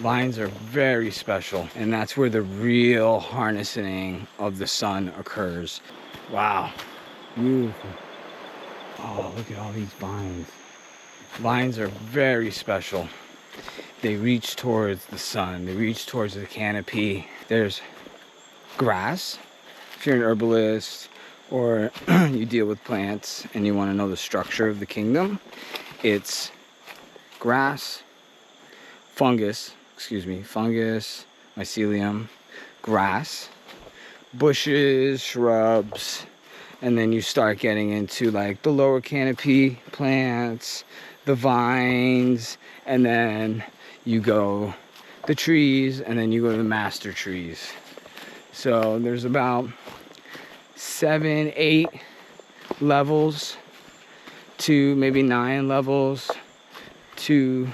Vines are very special, and that's where the real harnessing of the sun occurs. Wow, beautiful. Oh, look at all these vines. Vines are very special. They reach towards the sun, they reach towards the canopy. There's grass. If you're an herbalist or you deal with plants and you want to know the structure of the kingdom, it's grass, fungus, mycelium, grass, bushes, shrubs, and then you start getting into like the lower canopy plants, the vines, and then you go the trees, and then you go to the master trees. So there's about 7, 8 levels to maybe 9 levels to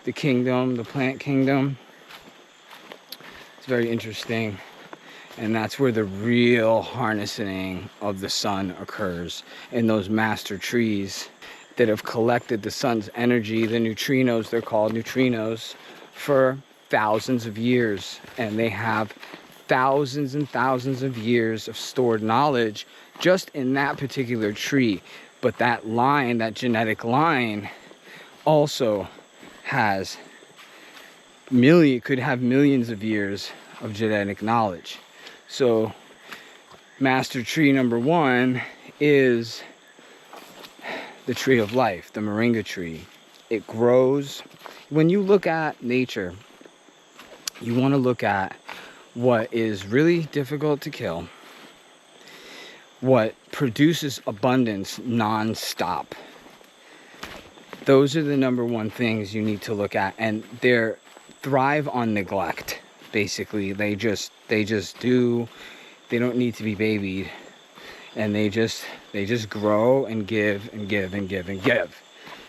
the kingdom, the plant kingdom. It's very interesting, and that's where the real harnessing of the sun occurs, in those master trees that have collected the sun's energy, the neutrinos, they're called neutrinos, for thousands of years, and they have thousands and thousands of years of stored knowledge just in that particular tree. But that line, that genetic line, also has could have millions of years of genetic knowledge. So master tree number 1 is the tree of life, the moringa tree. It grows. When you look at nature, you want to look at what is really difficult to kill, what produces abundance non-stop. Those are the number 1 things you need to look at, and they thrive on neglect. Basically, they just do. They don't need to be babied, and they just grow and give and give and give and give.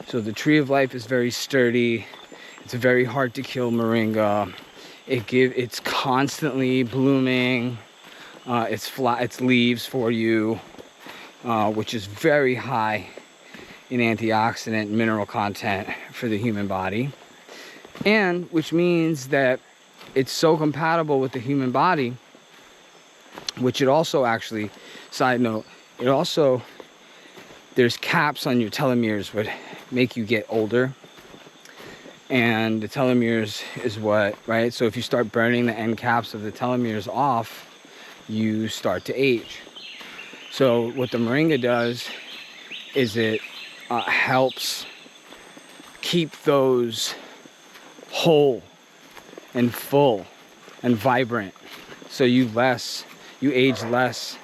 So the tree of life is very sturdy. It's very hard to kill moringa. It's constantly blooming. It's leaves for you, which is very high in antioxidant mineral content for the human body, and which means that it's so compatible with the human body, which it also actually, side note, it also, there's caps on your telomeres would make you get older, and the telomeres is what, right? So if you start burning the end caps of the telomeres off, you start to age. So what the moringa does is it helps keep those whole and full and vibrant, so you age less